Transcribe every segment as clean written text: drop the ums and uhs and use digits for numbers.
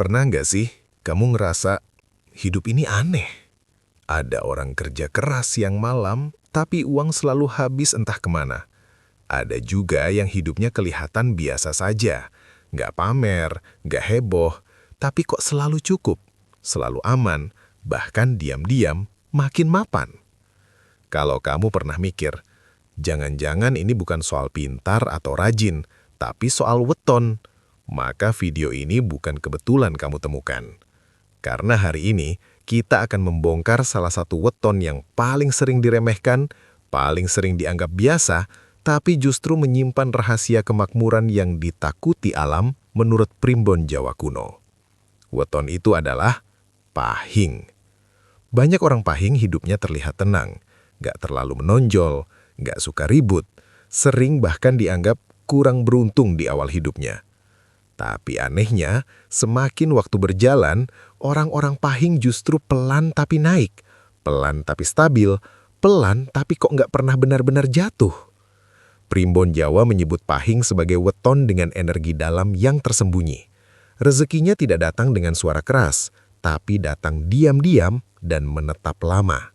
Pernah nggak sih kamu ngerasa hidup ini aneh? Ada orang kerja keras siang malam, tapi uang selalu habis entah kemana. Ada juga yang hidupnya kelihatan biasa saja, nggak pamer, nggak heboh, tapi kok selalu cukup, selalu aman, bahkan diam-diam makin mapan. Kalau kamu pernah mikir, jangan-jangan ini bukan soal pintar atau rajin, tapi soal weton, maka video ini bukan kebetulan kamu temukan. Karena hari ini, kita akan membongkar salah satu weton yang paling sering diremehkan, paling sering dianggap biasa, tapi justru menyimpan rahasia kemakmuran yang ditakuti alam menurut primbon Jawa kuno. Weton itu adalah pahing. Banyak orang pahing hidupnya terlihat tenang, nggak terlalu menonjol, nggak suka ribut, sering bahkan dianggap kurang beruntung di awal hidupnya. Tapi anehnya, semakin waktu berjalan, orang-orang pahing justru pelan tapi naik, pelan tapi stabil, pelan tapi kok nggak pernah benar-benar jatuh. Primbon Jawa menyebut pahing sebagai weton dengan energi dalam yang tersembunyi. Rezekinya tidak datang dengan suara keras, tapi datang diam-diam dan menetap lama.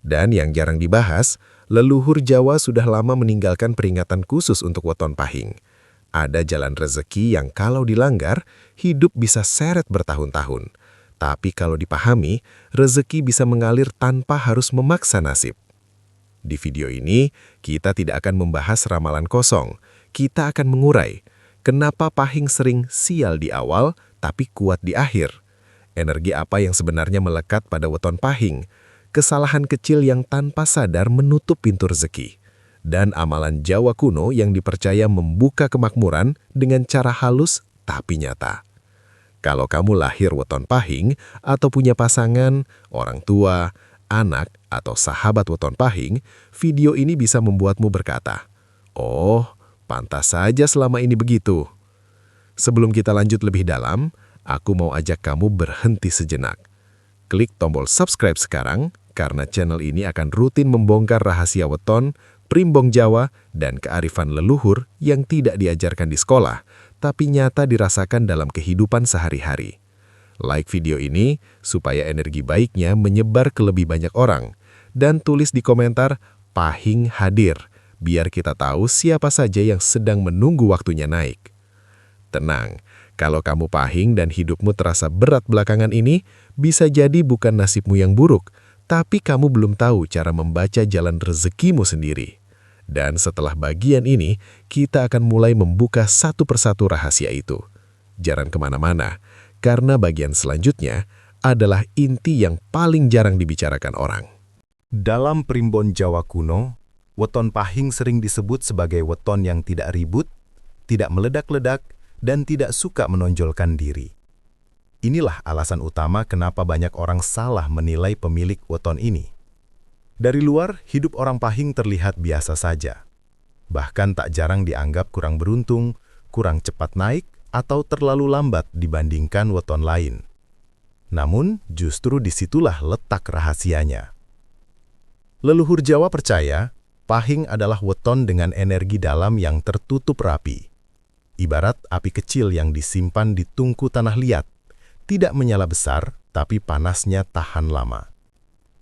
Dan yang jarang dibahas, leluhur Jawa sudah lama meninggalkan peringatan khusus untuk weton pahing. Ada jalan rezeki yang kalau dilanggar, hidup bisa seret bertahun-tahun. Tapi kalau dipahami, rezeki bisa mengalir tanpa harus memaksa nasib. Di video ini, kita tidak akan membahas ramalan kosong. Kita akan mengurai kenapa pahing sering sial di awal, tapi kuat di akhir. Energi apa yang sebenarnya melekat pada weton pahing, kesalahan kecil yang tanpa sadar menutup pintu rezeki, dan amalan Jawa kuno yang dipercaya membuka kemakmuran dengan cara halus tapi nyata. Kalau kamu lahir weton pahing atau punya pasangan, orang tua, anak, atau sahabat weton pahing, video ini bisa membuatmu berkata, "Oh, pantas saja selama ini begitu." Sebelum kita lanjut lebih dalam, aku mau ajak kamu berhenti sejenak. Klik tombol subscribe sekarang, karena channel ini akan rutin membongkar rahasia weton, primbon Jawa, dan kearifan leluhur yang tidak diajarkan di sekolah, tapi nyata dirasakan dalam kehidupan sehari-hari. Like video ini supaya energi baiknya menyebar ke lebih banyak orang, dan tulis di komentar "Pahing hadir", biar kita tahu siapa saja yang sedang menunggu waktunya naik. Tenang, kalau kamu pahing dan hidupmu terasa berat belakangan ini, bisa jadi bukan nasibmu yang buruk, tapi kamu belum tahu cara membaca jalan rezekimu sendiri. Dan setelah bagian ini, kita akan mulai membuka satu persatu rahasia itu. Jangan kemana-mana, karena bagian selanjutnya adalah inti yang paling jarang dibicarakan orang. Dalam primbon Jawa kuno, weton pahing sering disebut sebagai weton yang tidak ribut, tidak meledak-ledak, dan tidak suka menonjolkan diri. Inilah alasan utama kenapa banyak orang salah menilai pemilik weton ini. Dari luar, hidup orang pahing terlihat biasa saja. Bahkan tak jarang dianggap kurang beruntung, kurang cepat naik, atau terlalu lambat dibandingkan weton lain. Namun, justru disitulah letak rahasianya. Leluhur Jawa percaya, pahing adalah weton dengan energi dalam yang tertutup rapi. Ibarat api kecil yang disimpan di tungku tanah liat, tidak menyala besar, tapi panasnya tahan lama.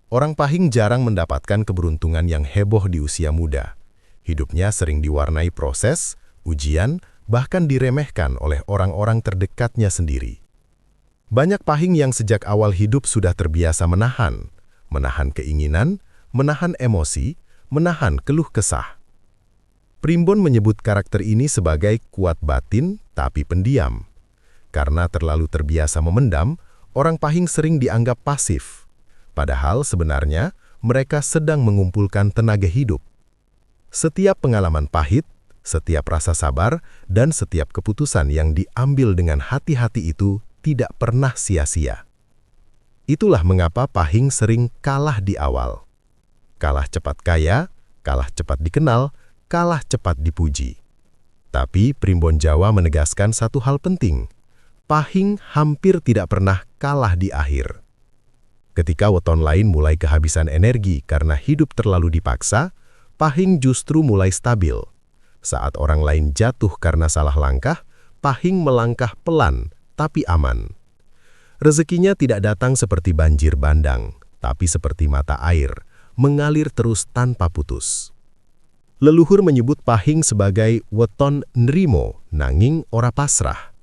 Orang pahing jarang mendapatkan keberuntungan yang heboh di usia muda. Hidupnya sering diwarnai proses, ujian, bahkan diremehkan oleh orang-orang terdekatnya sendiri. Banyak pahing yang sejak awal hidup sudah terbiasa menahan keinginan, menahan emosi, menahan keluh kesah. Primbon menyebut karakter ini sebagai kuat batin tapi pendiam. Karena terlalu terbiasa memendam, orang pahing sering dianggap pasif. Padahal sebenarnya mereka sedang mengumpulkan tenaga hidup. Setiap pengalaman pahit, setiap rasa sabar, dan setiap keputusan yang diambil dengan hati-hati itu tidak pernah sia-sia. Itulah mengapa pahing sering kalah di awal. Kalah cepat kaya, kalah cepat dikenal, kalah cepat dipuji. Tapi primbon Jawa menegaskan satu hal penting. Pahing hampir tidak pernah kalah di akhir. Ketika weton lain mulai kehabisan energi karena hidup terlalu dipaksa, pahing justru mulai stabil. Saat orang lain jatuh karena salah langkah, pahing melangkah pelan tapi aman. Rezekinya tidak datang seperti banjir bandang, tapi seperti mata air, mengalir terus tanpa putus. Leluhur menyebut pahing sebagai weton nrimo, nanging ora pasrah.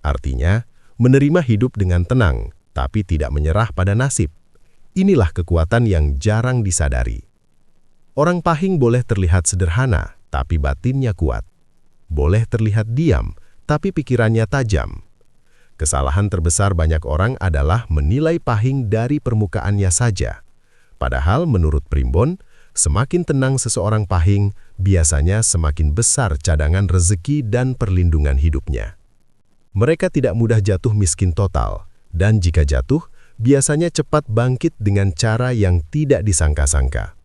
Artinya, menerima hidup dengan tenang, tapi tidak menyerah pada nasib. Inilah kekuatan yang jarang disadari. Orang pahing boleh terlihat sederhana, tapi batinnya kuat. Boleh terlihat diam, tapi pikirannya tajam. Kesalahan terbesar banyak orang adalah menilai pahing dari permukaannya saja. Padahal menurut Primbon, semakin tenang seseorang pahing, biasanya semakin besar cadangan rezeki dan perlindungan hidupnya. Mereka tidak mudah jatuh miskin total, dan jika jatuh, biasanya cepat bangkit dengan cara yang tidak disangka-sangka.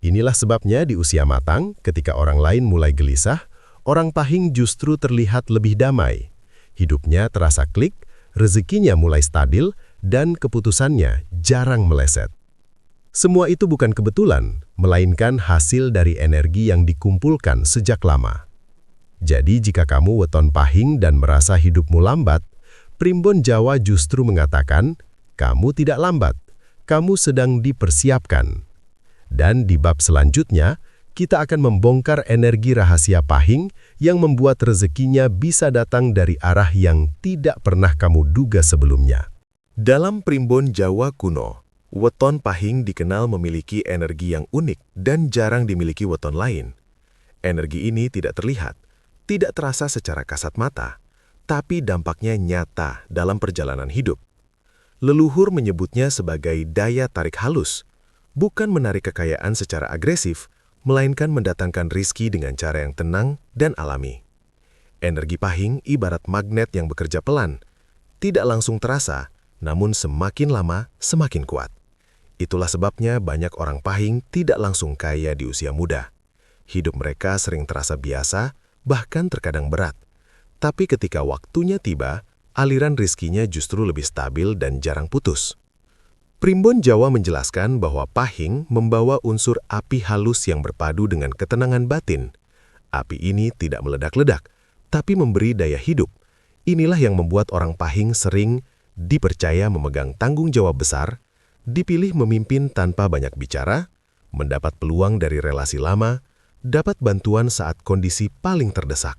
Inilah sebabnya di usia matang, ketika orang lain mulai gelisah, orang pahing justru terlihat lebih damai. Hidupnya terasa klik, rezekinya mulai stabil, dan keputusannya jarang meleset. Semua itu bukan kebetulan, melainkan hasil dari energi yang dikumpulkan sejak lama. Jadi jika kamu weton pahing dan merasa hidupmu lambat, Primbon Jawa justru mengatakan, kamu tidak lambat, kamu sedang dipersiapkan. Dan di bab selanjutnya, kita akan membongkar energi rahasia pahing yang membuat rezekinya bisa datang dari arah yang tidak pernah kamu duga sebelumnya. Dalam Primbon Jawa kuno, weton pahing dikenal memiliki energi yang unik dan jarang dimiliki weton lain. Energi ini tidak terlihat, tidak terasa secara kasat mata, tapi dampaknya nyata dalam perjalanan hidup. Leluhur menyebutnya sebagai daya tarik halus, bukan menarik kekayaan secara agresif, melainkan mendatangkan rizki dengan cara yang tenang dan alami. Energi pahing ibarat magnet yang bekerja pelan, tidak langsung terasa, namun semakin lama semakin kuat. Itulah sebabnya banyak orang pahing tidak langsung kaya di usia muda. Hidup mereka sering terasa biasa, bahkan terkadang berat. Tapi ketika waktunya tiba, aliran rizkinya justru lebih stabil dan jarang putus. Primbon Jawa menjelaskan bahwa pahing membawa unsur api halus yang berpadu dengan ketenangan batin. Api ini tidak meledak-ledak, tapi memberi daya hidup. Inilah yang membuat orang pahing sering dipercaya memegang tanggung jawab besar, dipilih memimpin tanpa banyak bicara, mendapat peluang dari relasi lama, dapat bantuan saat kondisi paling terdesak.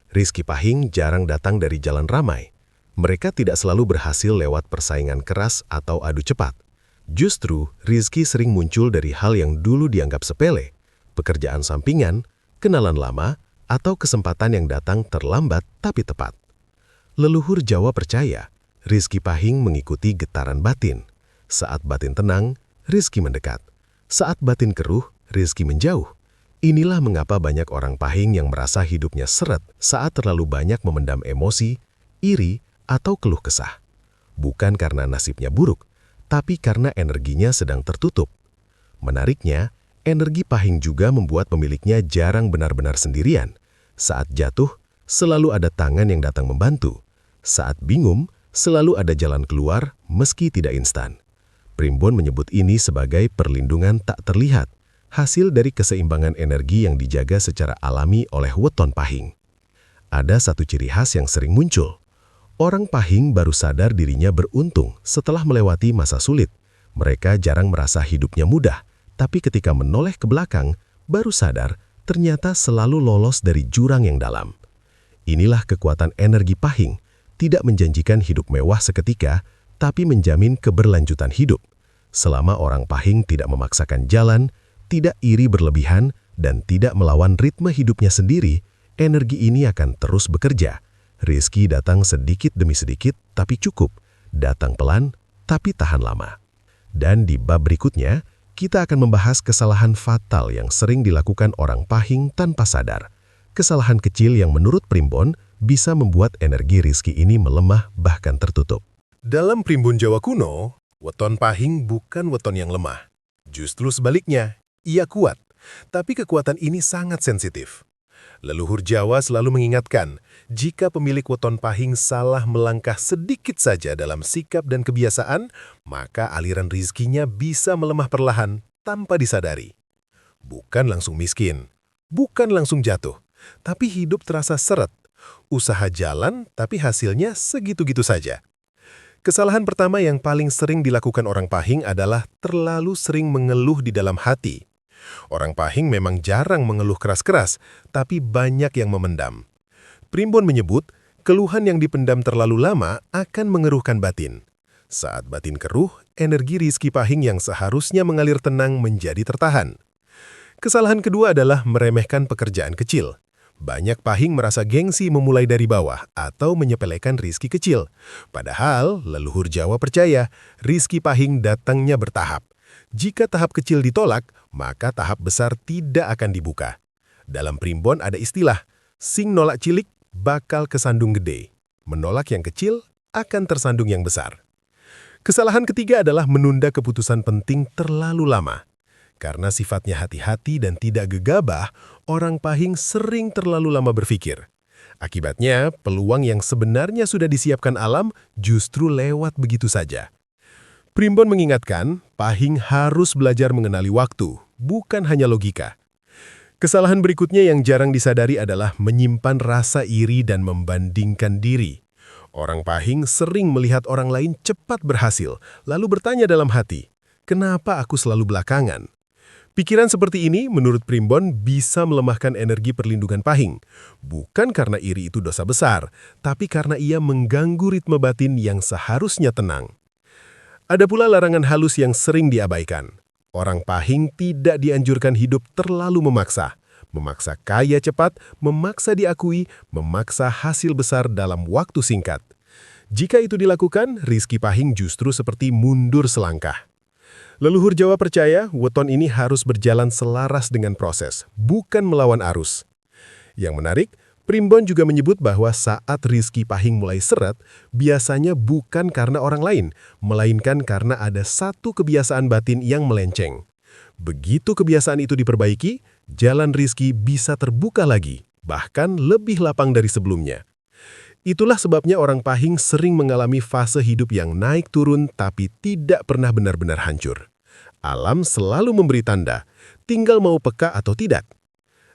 Rizki pahing jarang datang dari jalan ramai. Mereka tidak selalu berhasil lewat persaingan keras atau adu cepat. Justru, rizki sering muncul dari hal yang dulu dianggap sepele, pekerjaan sampingan, kenalan lama, atau kesempatan yang datang terlambat tapi tepat. Leluhur Jawa percaya, rizki pahing mengikuti getaran batin. Saat batin tenang, rizki mendekat. Saat batin keruh, rizki menjauh. Inilah mengapa banyak orang pahing yang merasa hidupnya seret saat terlalu banyak memendam emosi, iri, atau keluh kesah. Bukan karena nasibnya buruk, tapi karena energinya sedang tertutup. Menariknya, energi pahing juga membuat pemiliknya jarang benar-benar sendirian. Saat jatuh, selalu ada tangan yang datang membantu. Saat bingung, selalu ada jalan keluar meski tidak instan. Primbon menyebut ini sebagai perlindungan tak terlihat, hasil dari keseimbangan energi yang dijaga secara alami oleh weton pahing. Ada satu ciri khas yang sering muncul. Orang pahing baru sadar dirinya beruntung setelah melewati masa sulit. Mereka jarang merasa hidupnya mudah, tapi ketika menoleh ke belakang, baru sadar ternyata selalu lolos dari jurang yang dalam. Inilah kekuatan energi pahing, tidak menjanjikan hidup mewah seketika, tapi menjamin keberlanjutan hidup. Selama orang pahing tidak memaksakan jalan, tidak iri berlebihan, dan tidak melawan ritme hidupnya sendiri, energi ini akan terus bekerja. Rizki datang sedikit demi sedikit, tapi cukup. Datang pelan, tapi tahan lama. Dan di bab berikutnya, kita akan membahas kesalahan fatal yang sering dilakukan orang pahing tanpa sadar. Kesalahan kecil yang menurut Primbon bisa membuat energi rizki ini melemah bahkan tertutup. Dalam Primbon Jawa kuno, weton pahing bukan weton yang lemah. Justru sebaliknya, ia kuat. Tapi kekuatan ini sangat sensitif. Leluhur Jawa selalu mengingatkan, jika pemilik weton pahing salah melangkah sedikit saja dalam sikap dan kebiasaan, maka aliran rizkinya bisa melemah perlahan tanpa disadari. Bukan langsung miskin, bukan langsung jatuh, tapi hidup terasa seret. Usaha jalan, tapi hasilnya segitu-gitu saja. Kesalahan pertama yang paling sering dilakukan orang Pahing adalah terlalu sering mengeluh di dalam hati. Orang Pahing memang jarang mengeluh keras-keras, tapi banyak yang memendam. Primbon menyebut, keluhan yang dipendam terlalu lama akan mengeruhkan batin. Saat batin keruh, energi rizki Pahing yang seharusnya mengalir tenang menjadi tertahan. Kesalahan kedua adalah meremehkan pekerjaan kecil. Banyak Pahing merasa gengsi memulai dari bawah atau menyepelekan rizki kecil. Padahal, leluhur Jawa percaya, rizki Pahing datangnya bertahap. Jika tahap kecil ditolak, maka tahap besar tidak akan dibuka. Dalam Primbon ada istilah, sing nolak cilik bakal kesandung gede. Menolak yang kecil akan tersandung yang besar. Kesalahan ketiga adalah menunda keputusan penting terlalu lama. Karena sifatnya hati-hati dan tidak gegabah, orang Pahing sering terlalu lama berpikir. Akibatnya, peluang yang sebenarnya sudah disiapkan alam justru lewat begitu saja. Primbon mengingatkan, Pahing harus belajar mengenali waktu, bukan hanya logika. Kesalahan berikutnya yang jarang disadari adalah menyimpan rasa iri dan membandingkan diri. Orang Pahing sering melihat orang lain cepat berhasil, lalu bertanya dalam hati, kenapa aku selalu belakangan? Pikiran seperti ini, menurut Primbon, bisa melemahkan energi perlindungan Pahing. Bukan karena iri itu dosa besar, tapi karena ia mengganggu ritme batin yang seharusnya tenang. Ada pula larangan halus yang sering diabaikan. Orang Pahing tidak dianjurkan hidup terlalu memaksa. Memaksa kaya cepat, memaksa diakui, memaksa hasil besar dalam waktu singkat. Jika itu dilakukan, rizki Pahing justru seperti mundur selangkah. Leluhur Jawa percaya, weton ini harus berjalan selaras dengan proses, bukan melawan arus. Yang menarik, Primbon juga menyebut bahwa saat rizki Pahing mulai seret, biasanya bukan karena orang lain, melainkan karena ada satu kebiasaan batin yang melenceng. Begitu kebiasaan itu diperbaiki, jalan rizki bisa terbuka lagi, bahkan lebih lapang dari sebelumnya. Itulah sebabnya orang Pahing sering mengalami fase hidup yang naik turun tapi tidak pernah benar-benar hancur. Alam selalu memberi tanda, tinggal mau peka atau tidak.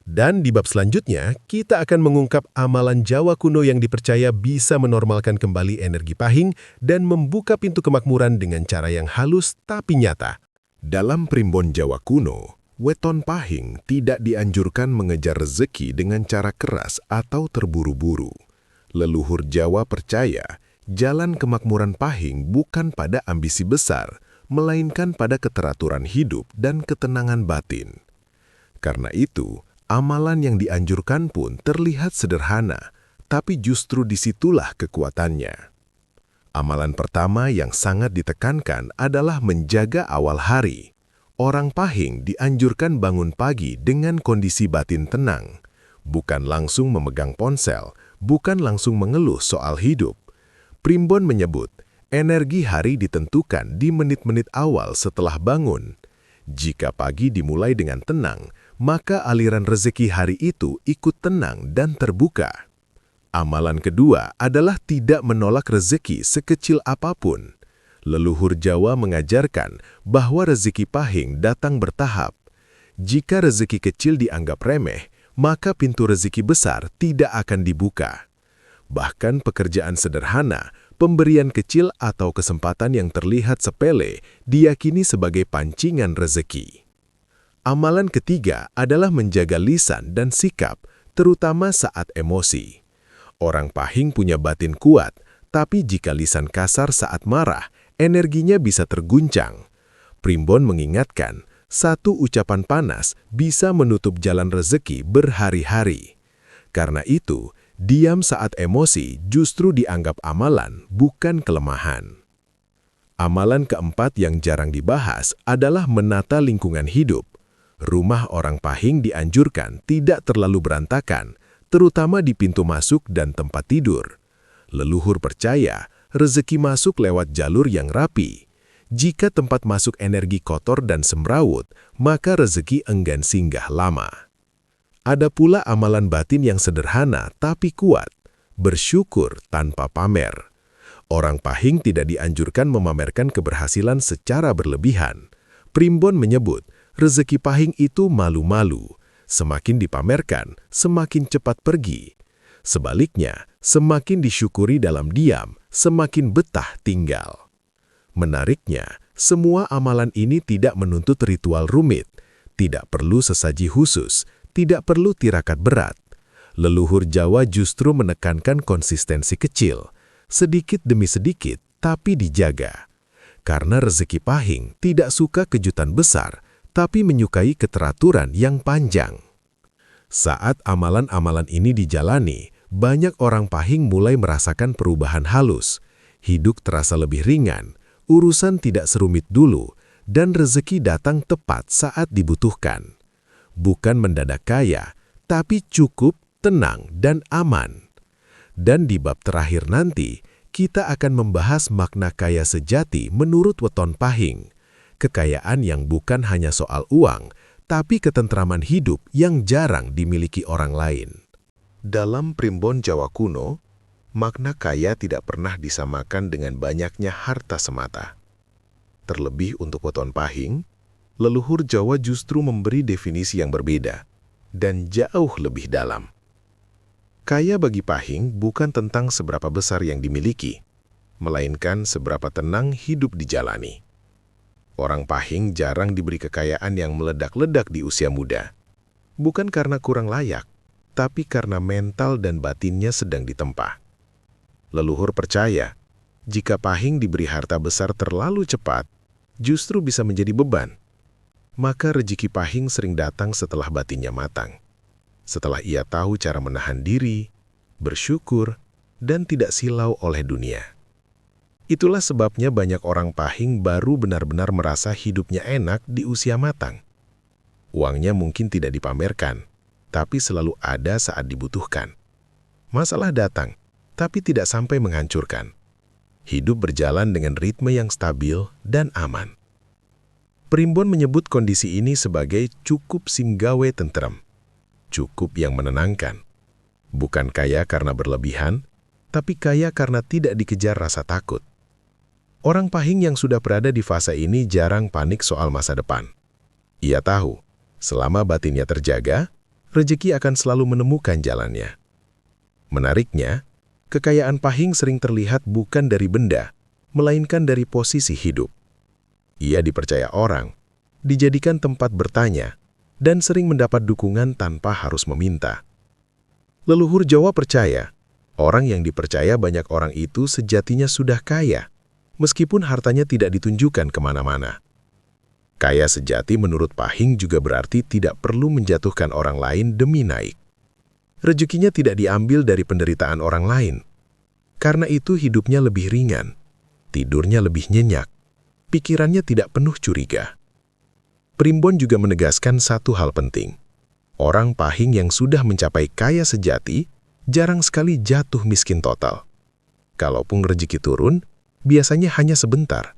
Dan di bab selanjutnya, kita akan mengungkap amalan Jawa kuno yang dipercaya bisa menormalkan kembali energi Pahing dan membuka pintu kemakmuran dengan cara yang halus tapi nyata. Dalam Primbon Jawa kuno, weton Pahing tidak dianjurkan mengejar rezeki dengan cara keras atau terburu-buru. Leluhur Jawa percaya, jalan kemakmuran Pahing bukan pada ambisi besar, melainkan pada keteraturan hidup dan ketenangan batin. Karena itu, amalan yang dianjurkan pun terlihat sederhana, tapi justru disitulah kekuatannya. Amalan pertama yang sangat ditekankan adalah menjaga awal hari. Orang Pahing dianjurkan bangun pagi dengan kondisi batin tenang, bukan langsung memegang ponsel, bukan langsung mengeluh soal hidup. Primbon menyebut, energi hari ditentukan di menit-menit awal setelah bangun. Jika pagi dimulai dengan tenang, maka aliran rezeki hari itu ikut tenang dan terbuka. Amalan kedua adalah tidak menolak rezeki sekecil apapun. Leluhur Jawa mengajarkan bahwa rezeki Pahing datang bertahap. Jika rezeki kecil dianggap remeh, maka pintu rezeki besar tidak akan dibuka. Bahkan pekerjaan sederhana, pemberian kecil atau kesempatan yang terlihat sepele diyakini sebagai pancingan rezeki. Amalan ketiga adalah menjaga lisan dan sikap, terutama saat emosi. Orang Pahing punya batin kuat, tapi jika lisan kasar saat marah, energinya bisa terguncang. Primbon mengingatkan, satu ucapan panas bisa menutup jalan rezeki berhari-hari. Karena itu, diam saat emosi justru dianggap amalan, bukan kelemahan. Amalan keempat yang jarang dibahas adalah menata lingkungan hidup. Rumah orang Pahing dianjurkan tidak terlalu berantakan, terutama di pintu masuk dan tempat tidur. Leluhur percaya, rezeki masuk lewat jalur yang rapi. Jika tempat masuk energi kotor dan semrawut, maka rezeki enggan singgah lama. Ada pula amalan batin yang sederhana tapi kuat, bersyukur tanpa pamer. Orang Pahing tidak dianjurkan memamerkan keberhasilan secara berlebihan. Primbon menyebut, rezeki Pahing itu malu-malu. Semakin dipamerkan, semakin cepat pergi. Sebaliknya, semakin disyukuri dalam diam, semakin betah tinggal. Menariknya, semua amalan ini tidak menuntut ritual rumit, tidak perlu sesaji khusus, tidak perlu tirakat berat. Leluhur Jawa justru menekankan konsistensi kecil, sedikit demi sedikit, tapi dijaga. Karena rezeki Pahing tidak suka kejutan besar, tapi menyukai keteraturan yang panjang. Saat amalan-amalan ini dijalani, banyak orang Pahing mulai merasakan perubahan halus. Hidup terasa lebih ringan, urusan tidak serumit dulu, dan rezeki datang tepat saat dibutuhkan. Bukan mendadak kaya, tapi cukup, tenang, dan aman. Dan di bab terakhir nanti, kita akan membahas makna kaya sejati menurut Weton Pahing. Kekayaan yang bukan hanya soal uang, tapi ketentraman hidup yang jarang dimiliki orang lain. Dalam primbon Jawa kuno, makna kaya tidak pernah disamakan dengan banyaknya harta semata. Terlebih untuk Weton Pahing, leluhur Jawa justru memberi definisi yang berbeda dan jauh lebih dalam. Kaya bagi Pahing bukan tentang seberapa besar yang dimiliki, melainkan seberapa tenang hidup dijalani. Orang Pahing jarang diberi kekayaan yang meledak-ledak di usia muda. Bukan karena kurang layak, tapi karena mental dan batinnya sedang ditempa. Leluhur percaya, jika Pahing diberi harta besar terlalu cepat, justru bisa menjadi beban. Maka rezeki Pahing sering datang setelah batinnya matang. Setelah ia tahu cara menahan diri, bersyukur, dan tidak silau oleh dunia. Itulah sebabnya banyak orang Pahing baru benar-benar merasa hidupnya enak di usia matang. Uangnya mungkin tidak dipamerkan, tapi selalu ada saat dibutuhkan. Masalah datang, tapi tidak sampai menghancurkan. Hidup berjalan dengan ritme yang stabil dan aman. Primbon menyebut kondisi ini sebagai cukup singgawe tentrem. Cukup yang menenangkan. Bukan kaya karena berlebihan, tapi kaya karena tidak dikejar rasa takut. Orang Pahing yang sudah berada di fase ini jarang panik soal masa depan. Ia tahu, selama batinnya terjaga, rezeki akan selalu menemukan jalannya. Menariknya, kekayaan Pahing sering terlihat bukan dari benda, melainkan dari posisi hidup. Ia dipercaya orang, dijadikan tempat bertanya, dan sering mendapat dukungan tanpa harus meminta. Leluhur Jawa percaya, orang yang dipercaya banyak orang itu sejatinya sudah kaya, meskipun hartanya tidak ditunjukkan kemana-mana. Kaya sejati menurut Pahing juga berarti tidak perlu menjatuhkan orang lain demi naik. Rezekinya tidak diambil dari penderitaan orang lain. Karena itu hidupnya lebih ringan, tidurnya lebih nyenyak, pikirannya tidak penuh curiga. Primbon juga menegaskan satu hal penting. Orang Pahing yang sudah mencapai kaya sejati, jarang sekali jatuh miskin total. Kalaupun rezeki turun, biasanya hanya sebentar.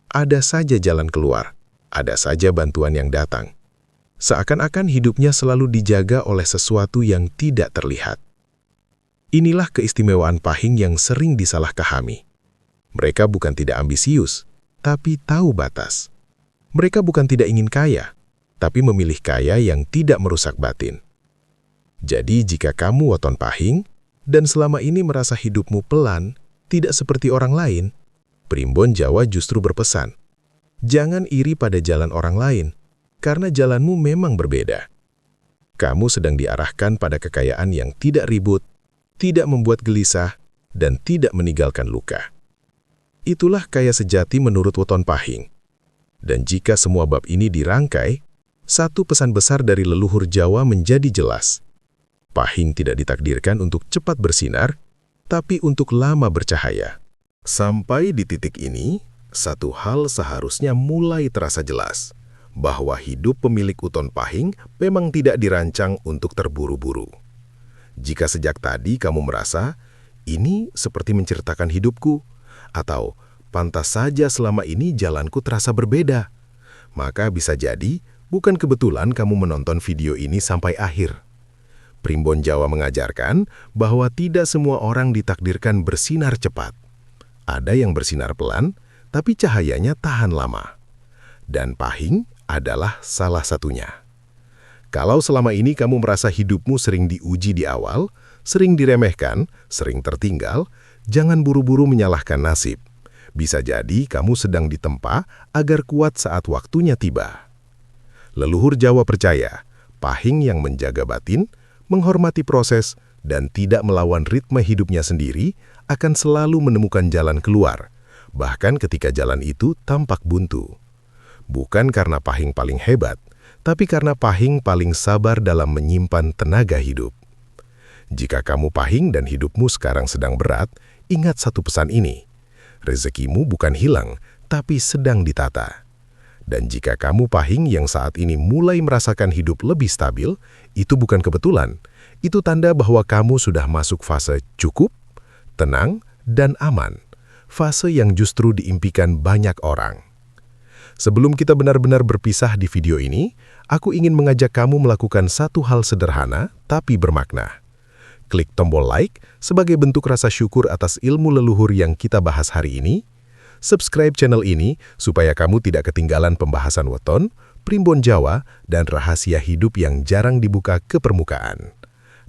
Ada saja jalan keluar, ada saja bantuan yang datang. Seakan-akan hidupnya selalu dijaga oleh sesuatu yang tidak terlihat. Inilah keistimewaan Pahing yang sering disalahpahami. Mereka bukan tidak ambisius, tapi tahu batas. Mereka bukan tidak ingin kaya, tapi memilih kaya yang tidak merusak batin. Jadi jika kamu Weton Pahing, dan selama ini merasa hidupmu pelan, tidak seperti orang lain, Primbon Jawa justru berpesan, jangan iri pada jalan orang lain, karena jalanmu memang berbeda. Kamu sedang diarahkan pada kekayaan yang tidak ribut, tidak membuat gelisah, dan tidak meninggalkan luka. Itulah kaya sejati menurut Weton Pahing. Dan jika semua bab ini dirangkai, satu pesan besar dari leluhur Jawa menjadi jelas. Pahing tidak ditakdirkan untuk cepat bersinar, tapi untuk lama bercahaya. Sampai di titik ini, satu hal seharusnya mulai terasa jelas, bahwa hidup pemilik Weton Pahing memang tidak dirancang untuk terburu-buru. Jika sejak tadi kamu merasa, ini seperti menceritakan hidupku, atau pantas saja selama ini jalanku terasa berbeda, maka bisa jadi bukan kebetulan kamu menonton video ini sampai akhir. Primbon Jawa mengajarkan bahwa tidak semua orang ditakdirkan bersinar cepat. Ada yang bersinar pelan, tapi cahayanya tahan lama. Dan Pahing adalah salah satunya. Kalau selama ini kamu merasa hidupmu sering diuji di awal, sering diremehkan, sering tertinggal, jangan buru-buru menyalahkan nasib. Bisa jadi kamu sedang ditempa agar kuat saat waktunya tiba. Leluhur Jawa percaya, pahing yang menjaga batin, menghormati proses, dan tidak melawan ritme hidupnya sendiri akan selalu menemukan jalan keluar, bahkan ketika jalan itu tampak buntu. Bukan karena pahing paling hebat, tapi karena pahing paling sabar dalam menyimpan tenaga hidup. Jika kamu pahing dan hidupmu sekarang sedang berat, ingat satu pesan ini. Rezekimu bukan hilang, tapi sedang ditata. Dan jika kamu pahing yang saat ini mulai merasakan hidup lebih stabil, itu bukan kebetulan. Itu tanda bahwa kamu sudah masuk fase cukup, tenang, dan aman. Fase yang justru diimpikan banyak orang. Sebelum kita benar-benar berpisah di video ini, aku ingin mengajak kamu melakukan satu hal sederhana tapi bermakna. Klik tombol like sebagai bentuk rasa syukur atas ilmu leluhur yang kita bahas hari ini. Subscribe channel ini supaya kamu tidak ketinggalan pembahasan weton, primbon Jawa, dan rahasia hidup yang jarang dibuka ke permukaan.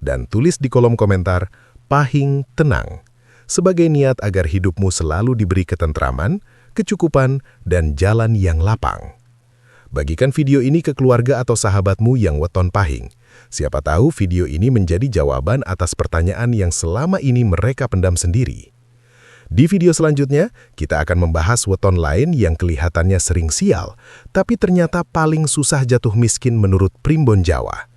Dan tulis di kolom komentar, pahing tenang, sebagai niat agar hidupmu selalu diberi ketentraman, kecukupan, dan jalan yang lapang. Bagikan video ini ke keluarga atau sahabatmu yang weton pahing. Siapa tahu video ini menjadi jawaban atas pertanyaan yang selama ini mereka pendam sendiri. Di video selanjutnya, kita akan membahas weton lain yang kelihatannya sering sial, tapi ternyata paling susah jatuh miskin menurut primbon Jawa.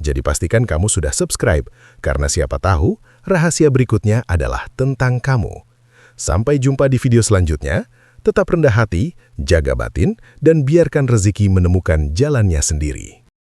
Jadi pastikan kamu sudah subscribe, karena siapa tahu rahasia berikutnya adalah tentang kamu. Sampai jumpa di video selanjutnya, tetap rendah hati, jaga batin, dan biarkan rezeki menemukan jalannya sendiri.